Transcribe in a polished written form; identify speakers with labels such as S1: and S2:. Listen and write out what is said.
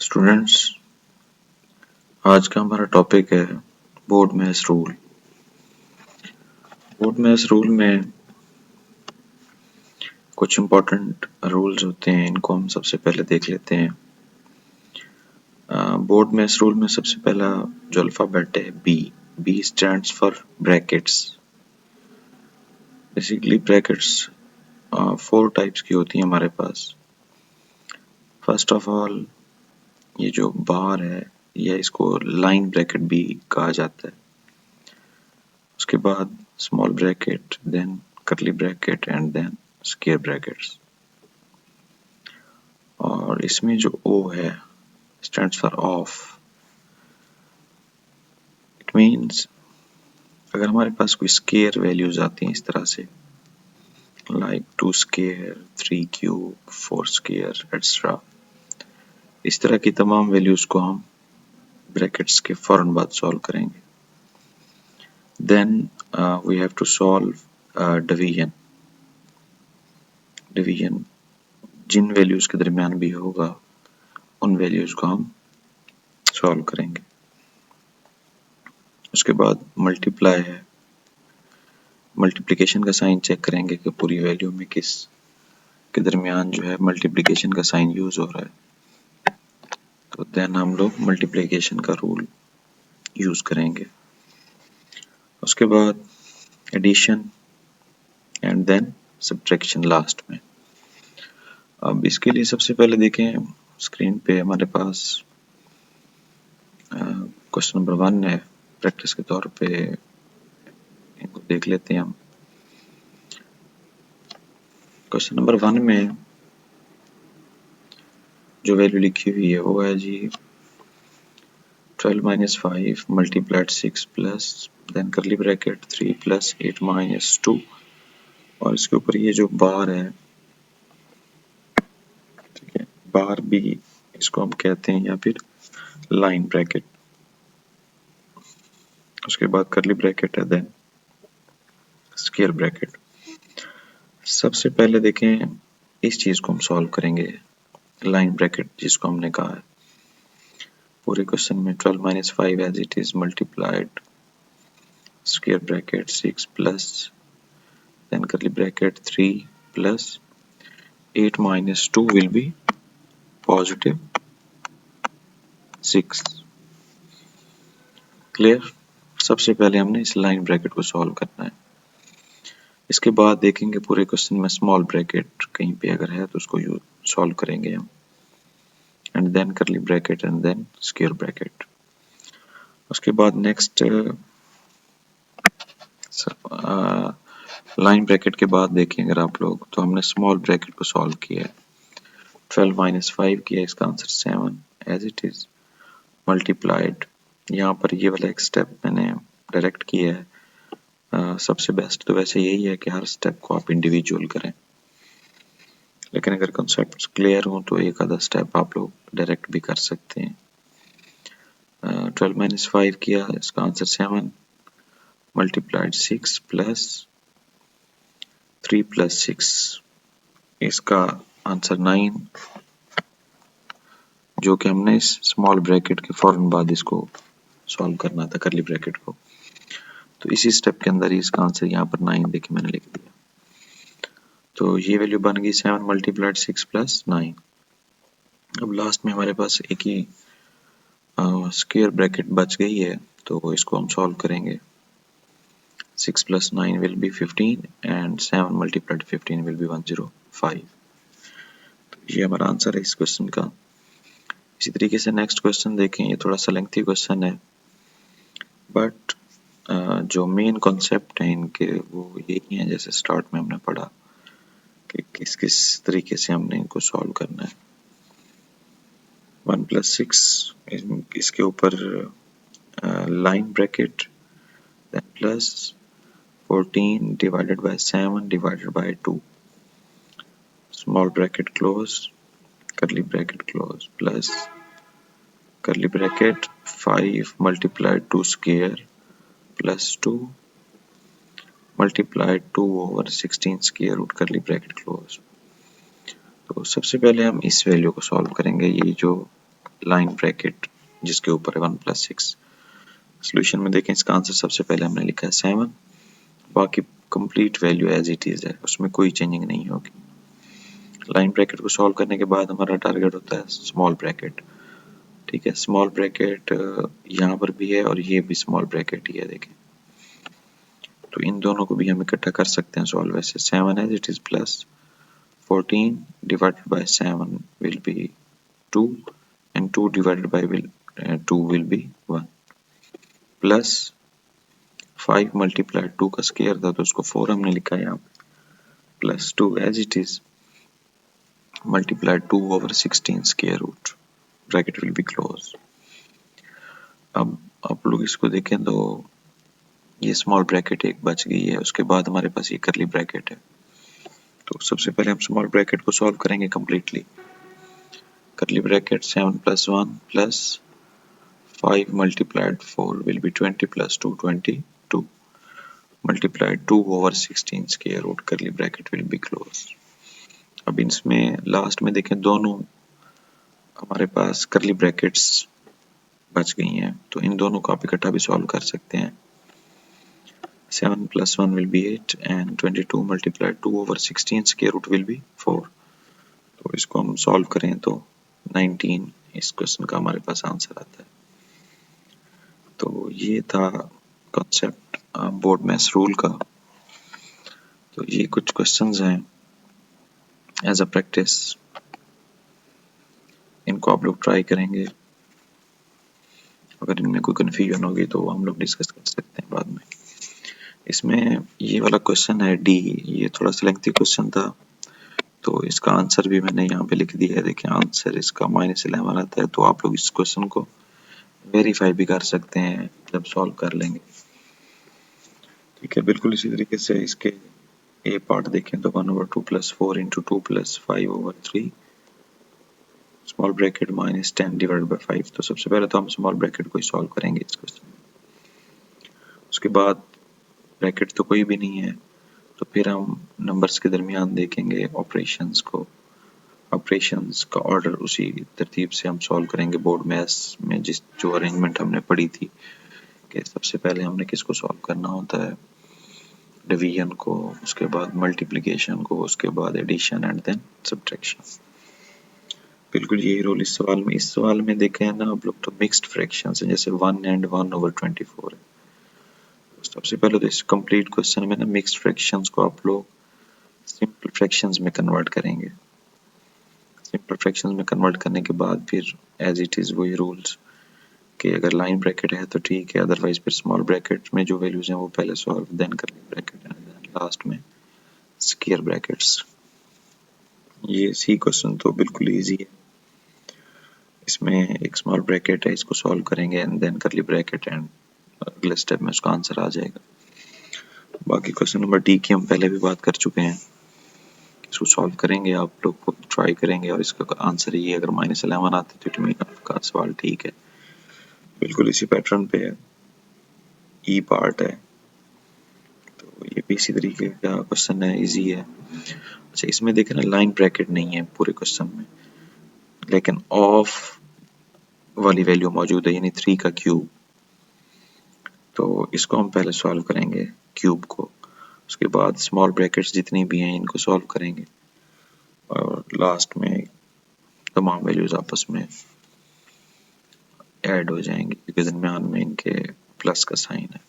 S1: Students, आज का हमारा टॉपिक है board maths rule. Board maths rule में कुछ इम्पोर्टेंट रूल्स होते हैं, इनको हम सबसे पहले देख लेते हैं। बोर्ड मैथ्स रूल में सबसे पहला जो अल्फ़ाबेट है B stands for brackets. Basically brackets 4 types की होती हैं हमारे पास। फर्स्ट ऑफ ऑल, ये जो बार है या इसको लाइन ब्रैकेट भी कहा जाता है। उसके बाद small bracket, then curly bracket and then square brackets. और इसमें जो O है stands for of. It means अगर हमारे पास कोई स्क्वायर वैल्यूज आती हैं इस तरह से, like 2 square, 3 cube, 4 square extra, इस तरह की तमाम वैल्यूज को हम ब्रैकेट्स के फौरन बाद सॉल्व करेंगे। Then we have to solve division. जिन वैल्यूज के दरमियान भी होगा उन वैल्यूज को हम सॉल्व करेंगे। उसके बाद मल्टीप्लाई है, मल्टीप्लिकेशन का साइन चेक करेंगे कि पूरी वैल्यू में किस के दरमियान जो है मल्टीप्लिकेशन का साइन यूज हो रहा है, तो देन हम लोग मल्टीप्लिकेशन का रूल यूज करेंगे। उसके बाद addition and then subtraction last में। अब इसके लिए सबसे पहले देखें स्क्रीन पे हमारे पास क्वेश्चन नंबर 1 है। प्रैक्टिस के तौर पे इनको देख लेते हैं हम। क्वेश्चन नंबर 1 में जो वैल्यू लिखी हुई है वो है जी 12 minus 5 multiplied 6 plus then curly bracket 3 plus 8 minus 2, और इसके ऊपर ये जो बार है, ठीक है, बार भी इसको हम कहते हैं या फिर लाइन ब्रैकेट। उसके बाद कर्ली ब्रैकेट है, देन स्क्वायर ब्रैकेट। सबसे पहले देखें इस चीज को हम सॉल्व करेंगे, लाइन ब्रैकेट जिसको हमने कहा है। पूरे क्वेश्चन में 12 minus 5 as it is multiplied square bracket 6 plus then curly bracket 3 plus 8 minus 2 will be positive 6। Clear? सबसे पहले हमने इस लाइन ब्रैकेट को सॉल्व करना है। इसके बाद देखेंगे पूरे क्वेश्चन में स्मॉल ब्रैकेट कहीं पे अगर है तो उसको सॉल्व करेंगे हम, and then curly bracket and then square bracket. उसके बाद नेक्स्ट लाइन ब्रैकेट के बाद देखें अगर आप लोग, तो हमने स्मॉल ब्रैकेट को सॉल्व किया है। 12 minus 5 किया, इसका answer 7 as it is multiplied. यहाँ पर ये वाला एक स्टेप मैंने डायरेक्ट किया है। सबसे बेस्ट तो वैसे यही है कि हर स्टेप को आप इंडिविजुअल करें, लेकिन अगर कॉन्सेप्ट्स क्लियर हो तो एक आधा स्टेप आप लोग डायरेक्ट भी कर सकते हैं। 12 minus 5 किया, इसका आंसर 7 मल्टीप्लाइड 6 प्लस 3 प्लस 6, इसका आंसर 9, जो कि हमने इस स्मॉल ब्रैकेट के फौरन बाद इसको सॉल्व करना था, कर्ली ब्रैकेट को। तो इसी स्टेप के अंदर ही इसका आंसर यहाँ पर 9 देखिए मैंने लिख दिया। तो ये वैल्यू बन गई 7 मल्टीप्लाइड 6 प्लस 9। अब लास्ट में हमारे पास एक ही स्क्वायर ब्रैकेट बच गई है, तो इसको हम सॉल्व करेंगे। 6 plus 9 will be 15 and 7 multiplied 15 will be 105। तो ये हमारा आंसर है इस क्वेश्चन का। इसी तरीके से नेक्स्ट क्वेश्चन देखें, ये थोड़ा सा लेंथी क्वेश्चन है, बट जो मेन कॉन्सेप्ट है इनके वो यही है जैसे स्टार्ट में हमने पढ़ा कि किस किस तरीके से हमने इनको सॉल्व करना है। 1 प्लस 6 इसके ऊपर line bracket, then plus 14 divided by 7 divided by 2, small bracket close, curly bracket close, plus curly bracket 5 multiplied 2 square plus 2 multiplied 2 over 16 square root curly bracket close. तो सबसे पहले हम इस वैल्यू को सॉल्व करेंगे। ये जो लाइन ब्रैकेट जिसके ऊपर है 1 + 6। सोल्यूशन में देखें इसका आंसर सबसे पहले हमने लिखा है 7, बाकी complete value as it is है, उसमें कोई चेंजिंग नहीं होगी। लाइन ब्रैकेट को सॉल्व करने के बाद हमारा टारगेट होता है स्मॉल ब्रैकेट। ठीक है, स्मॉल ब्रैकेट यहाँ पर भी है और ये भी स्मॉल ब्रैकेट ही है देखें, तो इन दोनों को भी हम इकट्ठा कर सकते हैं सॉल्व ऐसे। 7 as it is plus 14 divided by 7 will be 2 and 2 divided by 2 will be 1 plus 5 multiply 2 का स्क्वायर था तो उसको 4 हमने लिखा है यहाँ पे, plus 2 as it is multiply 2 over 16 square root, bracket will be close. अब आप लोग इसको देखें तो ये स्मॉल ब्रैकेट एक बच गई है, उसके बाद हमारे पास ये करली ब्रैकेट है। तो सबसे पहले हम स्मॉल ब्रैकेट को सॉल्व करेंगे completely. Curly bracket 7 + 1 plus 5 multiplied 4 will be 20 plus 2 22 multiplied 2 over 16 square root, curly bracket will be close. अब इसमें लास्ट में देखें दोनों हमारे पास करली ब्रैकेट्स बच गई हैं, तो इन दोनों को आप इकट्ठा भी सॉल्व कर सकते हैं। 7 + 1 will be 8 and 22 multiplied 2 over 16 square root will be 4। तो इसको हम सॉल्व करें तो 19 इस क्वेश्चन का हमारे पास आंसर आता है। तो ये था कॉन्सेप्ट बोर्ड मैथ्स रूल का। तो ये कुछ क्वेश्चंस हैं एज अ प्रैक्टिस, इनको आप लोग ट्राई करेंगे। अगर इनमें कोई कन्फ्यूजन होगी तो हम लोग डिस्कस कर सकते हैं बाद में। इसमें ये वाला क्वेश्चन है डी, ये थोड़ा सा लेंथी क्वेश्चन था, तो इसका आंसर भी मैंने यहाँ पे लिख दिया है। देखिए आंसर इसका -11 आता है, तो आप लोग इस क्वेश्चन को वेरीफाई भी कर सकते हैं जब सॉल्व कर लेंगे। ठीक है, बिल्कुल इसी तरीके से इसके ए पार्ट देखें तो 1/2 + 4 × 2 + 5/3 स्मॉल ब्रैकेट -10 डिवाइडेड बाय 5। तो सबसे पहले तो हम स्मॉल ब्रैकेट को ही सॉल्व करेंगे इस क्वेश्चन में। उसके बाद ब्रैकेट तो कोई भी नहीं है, तो फिर हम नंबर्स के दरमियान देखेंगे ऑपरेशंस को, ऑपरेशंस का ऑर्डर उसी तरतीब से हम सॉल्व करेंगे। बोर्ड मैथ्स में जो अरेंजमेंट हमने पढ़ी थी कि सबसे पहले हमने किसको सॉल्व करना होता है, डिवीजन को, उसके बाद मल्टीप्लिकेशन को, उसके बाद एडिशन एंड देन सब्ट्रैक्शन। बिल्कुल यही रोल इस सवाल में देखें ना आप लोग, तो मिक्स्ड फ्रैक्शंस हैं, जैसे 1 and 1/24 है। सबसे पहले तो इस कंप्लीट क्वेश्चन में ना मिक्स्ड फ्रैक्शंस को आप लोग सिंपल फ्रैक्शंस में कन्वर्ट करेंगे। सिंपल फ्रैक्शंस में कन्वर्ट करने के बाद फिर एज इट इज़ वही रूल्स कि अगर लाइन ब्रैकेट है तो ठीक है, अदरवाइज फिर स्मॉल ब्रैकेट में जो वैल्यूज हैं वो पहले solve, then curly bracket and then last में स्क्वायर ब्रैकेट्स। ये सी क्वेश्चन तो बिल्कुल ईजी है। इसमें एक स्मॉल ब्रैकेट है, इसको सॉल्व करेंगे and then curly bracket and अगले स्टेप में उसका आंसर आ जाएगा। बाकी क्वेश्चन नंबर डी की हम पहले भी बात कर चुके हैं, इसको सॉल्व करेंगे, आप लोग को ट्राई करेंगे और इसका आंसर ये अगर -11 आते तो इट मीन आपका सवाल ठीक है। बिल्कुल इसी पैटर्न पे है, ई पार्ट है, तो ये भी इसी तरीके का क्वेश्चन है, इजी है। अच्छा इसमें देखें ना लाइन ब्रैकेट नहीं है पूरे क्वेश्चन में, लेकिन ऑफ वाली वैल्यू मौजूद है, यानी 3 का क्यूब। तो इसको हम पहले सॉल्व करेंगे क्यूब को, उसके बाद स्मॉल ब्रैकेट्स जितनी भी हैं इनको सॉल्व करेंगे और लास्ट में तमाम वैल्यूज आपस में ऐड हो जाएंगे क्योंकि दरमियान में इनके प्लस का साइन है।